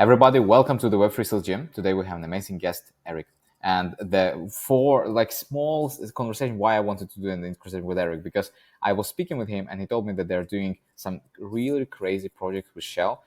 Everybody, welcome to the Web3 Sales Gym. Today we have an amazing guest, Erich. And the small conversation why I wanted to do an conversation with Erich, because I was speaking with him and he told me that they're doing some really crazy projects with Shell,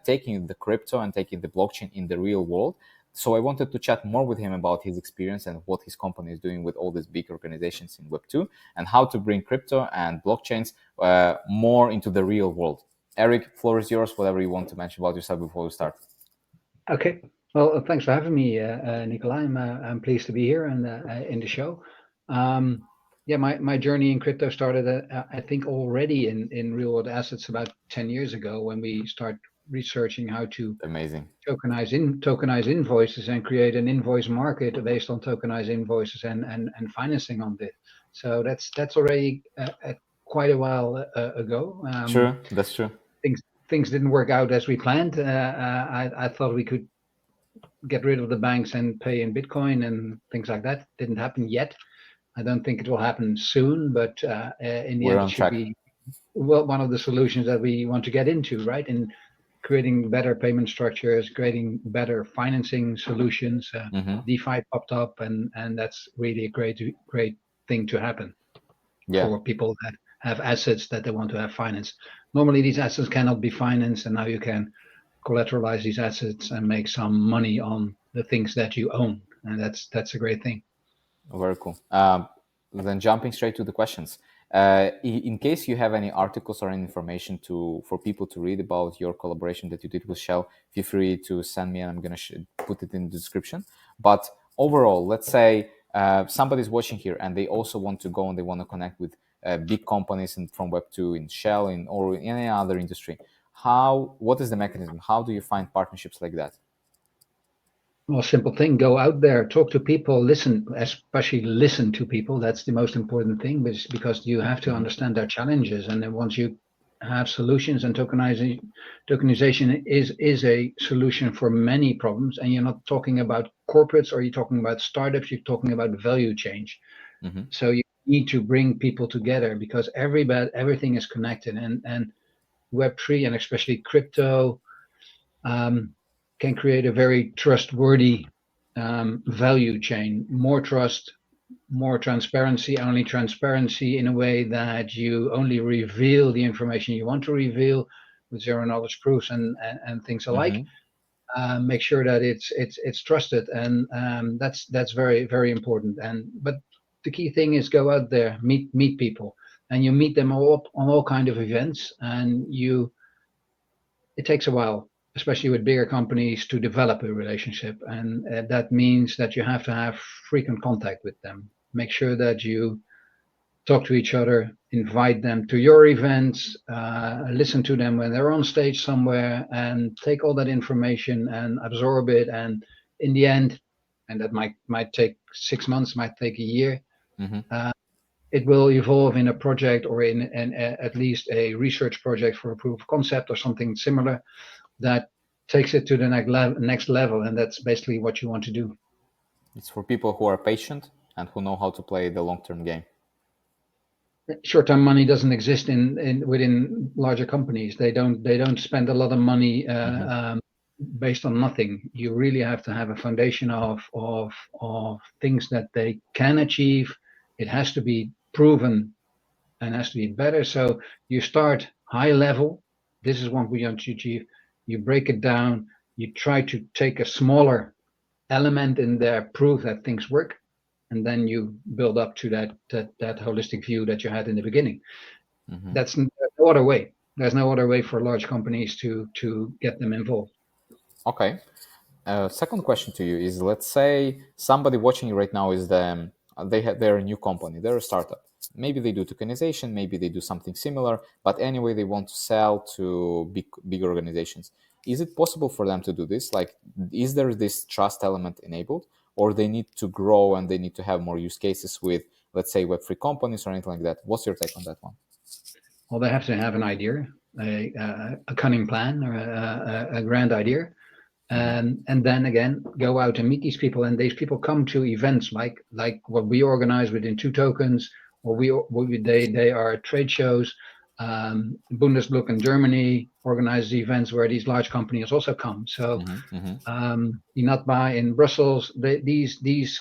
taking the crypto and taking the blockchain in the real world. So I wanted to chat more with him about his experience and what his company is doing with all these big organizations in Web2 and how to bring crypto and blockchains more into the real world. Erich, floor is yours, whatever you want to mention about yourself before we start. Okay. Well, thanks for having me, Nikolai. I'm pleased to be here and in the show. My journey in crypto started, I think, already in real world assets about 10 years ago when we start researching how to Amazing. tokenize invoices and create an invoice market based on tokenized invoices and financing on this. So that's already quite a while ago. True, that's true. Things didn't work out as we planned. I thought we could get rid of the banks and pay in Bitcoin and things like that. Didn't happen yet. I don't think it will happen soon, but in the end, it should be one of the solutions that we want to get into, right? In creating better payment structures, creating better financing solutions. DeFi popped up, and that's really a great thing to happen for people that have assets that they want to have financed. Normally, these assets cannot be financed, and now you can collateralize these assets and make some money on the things that you own, and that's a great thing. Very cool. Then jumping straight to the questions. In case you have any articles or any information for people to read about your collaboration that you did with Shell, feel free to send me and I'm going to put it in the description. But overall, let's say somebody's watching here and they also want to go and they want to connect with big companies from Web2 in Shell or in any other industry. What is the mechanism? How do you find partnerships like that? Well, simple thing, go out there, talk to people, especially listen to people. That's the most important thing, because you have to understand their challenges. And then once you have solutions, and tokenization is a solution for many problems. And you're not talking about corporates or you're talking about startups, you're talking about value change. So you need to bring people together because everything is connected, and Web3 and especially crypto can create a very trustworthy value chain. More trust, more transparency, only transparency in a way that you only reveal the information you want to reveal with zero knowledge proofs and things alike. Make sure that it's trusted, and that's very, very important. But the key thing is go out there, meet people, and you meet them all on all kind of events, and it takes a while, especially with bigger companies, to develop a relationship. And that means that you have to have frequent contact with them. Make sure that you talk to each other, invite them to your events, listen to them when they're on stage somewhere, and take all that information and absorb it. And in the end, and that might take 6 months, might take a year, it will evolve in a project or in at least a research project for a proof of concept or something similar that takes it to the next level, and that's basically what you want to do. It's for people who are patient and who know how to play the long-term game. Short-term money doesn't exist within larger companies. They don't spend a lot of money based on nothing. You really have to have a foundation of things that they can achieve. It has to be proven and has to be better. So you start high level. This is what we want to achieve. You break it down, you try to take a smaller element in there, prove that things work, and then you build up to that holistic view that you had in the beginning. There's no other way. There's no other way for large companies to get them involved. Okay. Second question to you is, let's say somebody watching you right now is they're a new company, they're a startup. Maybe they do tokenization, maybe they do something similar, but anyway, they want to sell to big organizations. Is it possible for them to do this? Like, is there this trust element enabled, or they need to grow and they need to have more use cases with, let's say, Web3 companies or anything like that? What's your take on that one? Well, they have to have an idea, a cunning plan, or a grand idea. And then again, go out and meet these people, and these people come to events like what we organize within 2 Tokens, or they are trade shows, Bundesblock in Germany organizes events where these large companies also come. So INATBA in Brussels, these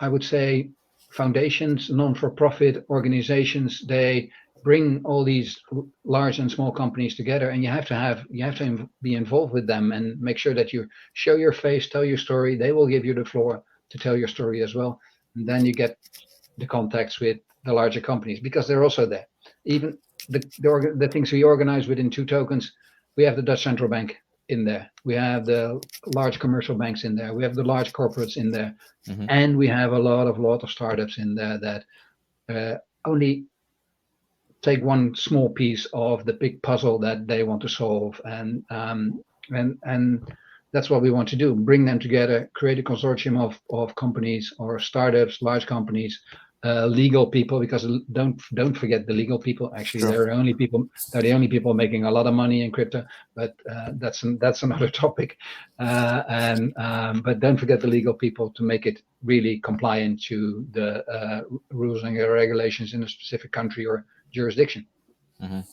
I would say foundations, non-for-profit organizations, they bring all these large and small companies together, and you have to be involved with them and make sure that you show your face, tell your story. They will give you the floor to tell your story as well, and then you get the contacts with the larger companies because they're also there. Even the things we organize within Two Tokens, we have the Dutch Central Bank in there. We have the large commercial banks in there. We have the large corporates in there, and we have a lot of startups in there that only take one small piece of the big puzzle that they want to solve, and that's what we want to do: bring them together, create a consortium of companies or startups, large companies, legal people, because don't forget the legal people. Actually, Sure. they're the only people making a lot of money in crypto, but that's another topic. But don't forget the legal people to make it really compliant to the rules and regulations in a specific country or jurisdiction.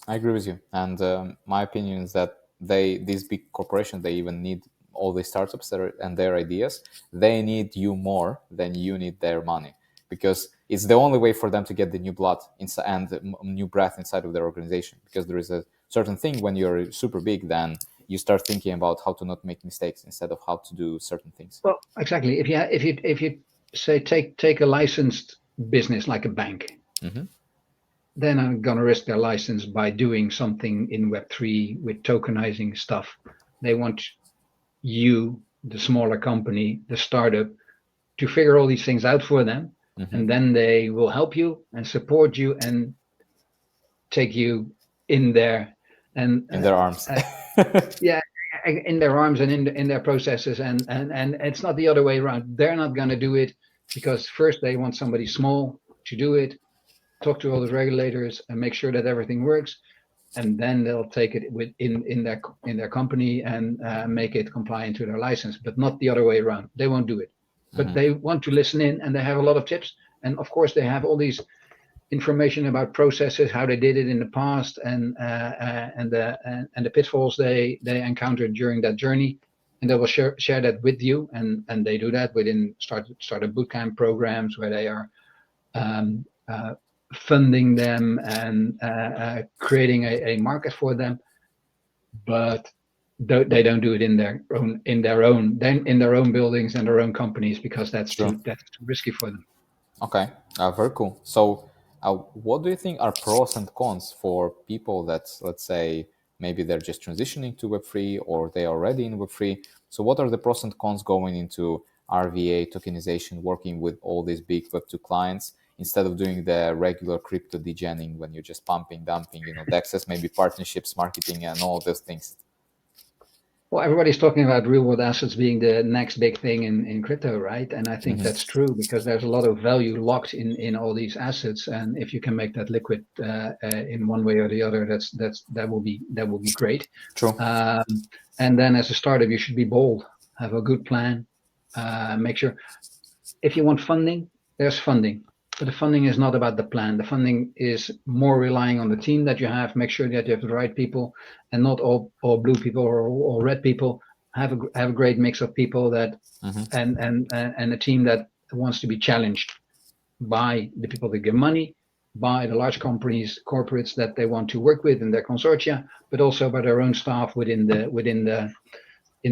I agree with you, and my opinion is that these big corporations, they even need all these startups and their ideas. They need you more than you need their money, because it's the only way for them to get the new blood inside and new breath inside of their organization. Because there is a certain thing when you're super big, then you start thinking about how to not make mistakes instead of how to do certain things. Well, exactly. If you say take a licensed business like a bank, then I'm going to risk their license by doing something in Web3 with tokenizing stuff. They want you, the smaller company, the startup, to figure all these things out for them. And then they will help you and support you and take you in their arms. Yeah, in their arms and in their processes. And it's not the other way around. They're not going to do it because first they want somebody small to do it, talk to all the regulators and make sure that everything works, and then they'll take it in their company and make it compliant to their license, but not the other way around. They won't do it, but they want to listen in, and they have a lot of tips, and of course they have all these information about processes, how they did it in the past, and the pitfalls they encountered during that journey, and they will share that with you, and they do that within startup bootcamp programs where they are funding them and creating a market for them, but they don't do it in their own buildings and their own companies because that's too risky for them. Okay, very cool. So what do you think are pros and cons for people that, let's say, maybe they're just transitioning to Web3 or they're already in Web3? So what are the pros and cons going into RVA, tokenization, working with all these big Web2 clients instead of doing the regular crypto degening when you're just pumping, dumping, DEXs, maybe partnerships, marketing, and all those things? Well, everybody's talking about real world assets being the next big thing in crypto, right? And I think that's true because there's a lot of value locked in all these assets, and if you can make that liquid in one way or the other, that will be great. True. And then as a startup, you should be bold, have a good plan, make sure if you want funding, there's funding. But the funding is not about the plan. The funding is more relying on the team that you have. Make sure that you have the right people, and not all blue people or all red people. Have a great mix of people that and a team that wants to be challenged by the people that give money, by the large companies, corporates that they want to work with in their consortia, but also by their own staff in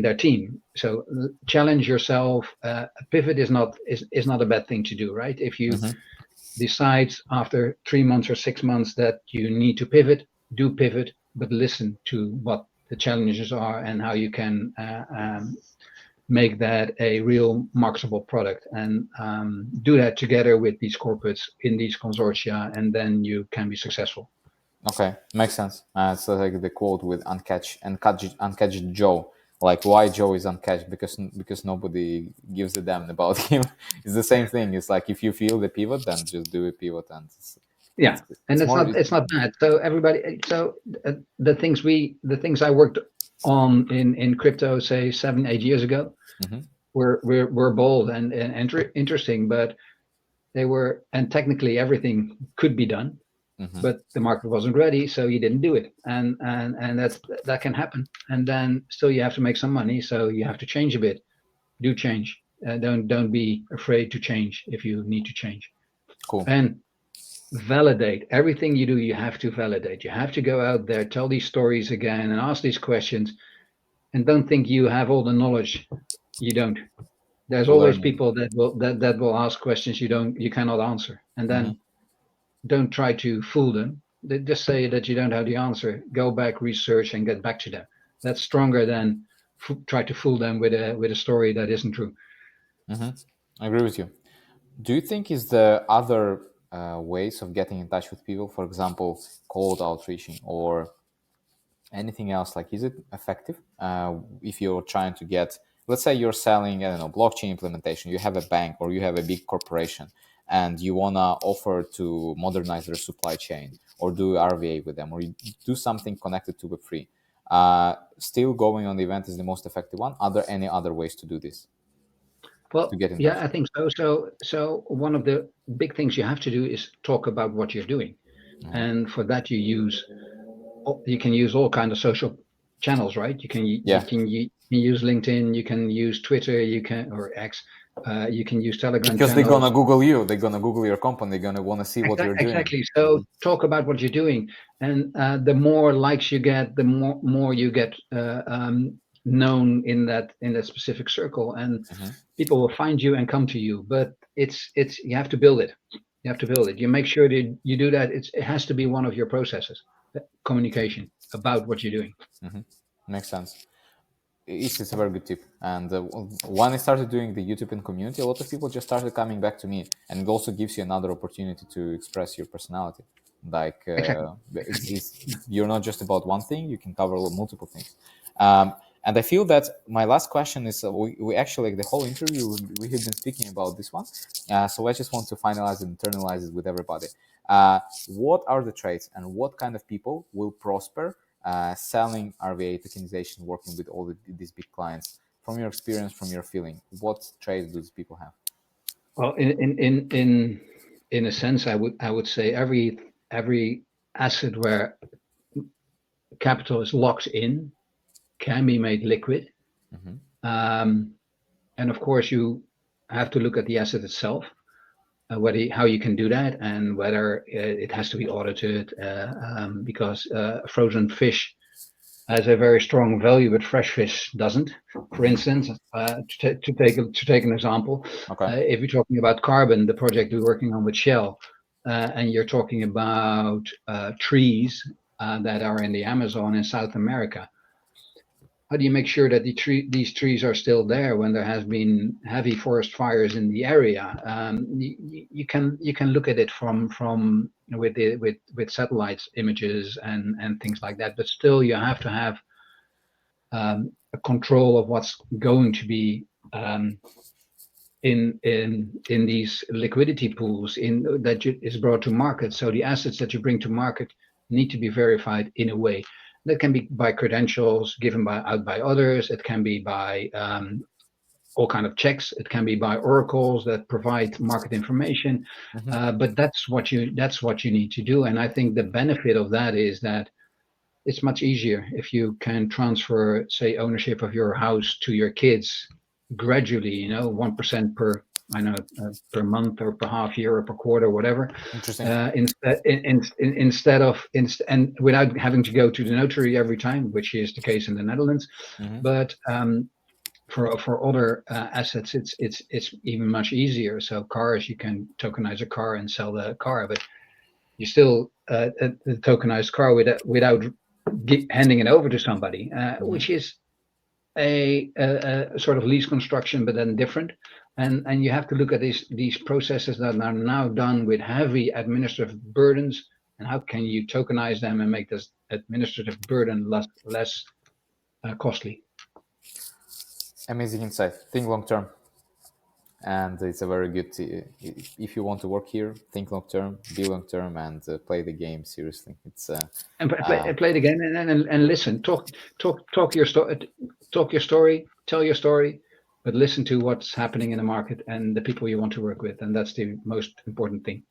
their team. So challenge yourself. A pivot is not a bad thing to do, right? If you decide after 3 months or 6 months that you need to pivot, do pivot, but listen to what the challenges are and how you can make that a real marketable product, and do that together with these corporates in these consortia, and then you can be successful. Okay, makes sense. So like the quote with uncatched Joe. Like, why Joe is uncatched? Because nobody gives a damn about him. It's the same thing. It's like if you feel the pivot, then just do a pivot, and it's not bad. So everybody, the things I worked on in crypto, say 7-8 years ago, were bold and interesting, but they were, and technically everything could be done. but the market wasn't ready, so you didn't do it, and that can happen. And then still you have to make some money, so you have to change a bit. Do change. Don't be afraid to change if you need to change. Cool. And validate everything you do. You have to validate. You have to go out there, tell these stories again, and ask these questions. And don't think you have all the knowledge. You don't. There's always Learning. people that will ask questions you cannot answer, and then don't try to fool them. They just say that you don't have the answer. Go back, research, and get back to them. That's stronger than try to fool them with a story that isn't true. I agree with you. Do you think is the other ways of getting in touch with people, for example, cold outreaching or anything else, like is it effective if you're trying to get, let's say you're selling, I don't know, blockchain implementation, you have a bank or you have a big corporation and you want to offer to modernize their supply chain or do RVA with them or you do something connected to Web3, still going on the event is the most effective one. Are there any other ways to do this, to Well, get in touch? yeah, I think so. So one of the big things you have to do is talk about what you're doing, and for that you can use all kind of social channels, right? You can use LinkedIn, you can use Twitter, you can or X, you can use Telegram because channels. they're gonna Google you, they're gonna Google your company, they're gonna want to see what you're doing. Exactly. So talk about what you're doing, and the more likes you get, the more you get known in that specific circle, and people will find you and come to you. But it's you have to build it. You have to build it. You make sure that you do that. It has to be one of your processes, communication about what you're doing. Makes sense. It's a very good tip. And when I started doing the YouTube in community, a lot of people just started coming back to me, and it also gives you another opportunity to express your personality. Like Exactly. you're not just about one thing; you can cover multiple things. And I feel that my last question is: we actually, like the whole interview, we have been speaking about this one. So I just want to finalize and internalize it with everybody. What are the traits, and what kind of people will prosper selling RVA tokenization, working with all these big clients? From your experience, from your feeling, what traits do these people have? Well, in a sense, I would say every asset where capital is locked in can be made liquid. And of course, you have to look at the asset itself, how you can do that, and whether it has to be audited, because frozen fish has a very strong value, but fresh fish doesn't. For instance, to take an example, if you're talking about carbon, the project we're working on with Shell, and you're talking about trees that are in the Amazon in South America, how do you make sure that these trees are still there when there has been heavy forest fires in the area? You can look at it from with satellite images and things like that, but still you have to have a control of what's going to be in these liquidity pools that is brought to market. So the assets that you bring to market need to be verified in a way. That can be by credentials given out by others. It can be by all kind of checks. It can be by oracles that provide market information. But that's what you need to do. And I think the benefit of that is that it's much easier if you can transfer, say, ownership of your house to your kids gradually. 1% per per month or per half year or per quarter, whatever. Interesting. Instead of and without having to go to the notary every time, which is the case in the Netherlands. But for other assets, it's even much easier. So cars, you can tokenize a car and sell the car, but you still the tokenized car without handing it over to somebody, which is a sort of lease construction, but then different. And you have to look at these processes that are now done with heavy administrative burdens, and how can you tokenize them and make this administrative burden less costly. Amazing insight. Think long term. And it's a very good if you want to work here, think long term, be long term, and play the game seriously. It's and play the game and listen, talk your story, tell your story, but listen to what's happening in the market and the people you want to work with, and that's the most important thing.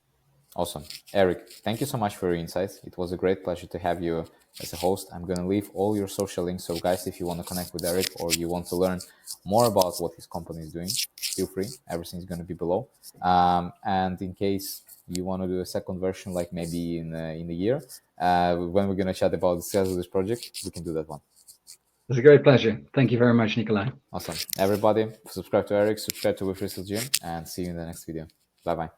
Awesome. Eric, thank you so much for your insights. It was a great pleasure to have you as a host. I'm going to leave all your social links. So, guys, if you want to connect with Eric or you want to learn more about what his company is doing, feel free. Everything's going to be below. And in case you want to do a second version, like maybe in a year, when we're going to chat about the sales of this project, we can do that one. It's a great pleasure. Thank you very much, Nikolai. Awesome. Everybody, subscribe to Eric, subscribe to Web3 Gym, and see you in the next video. Bye bye.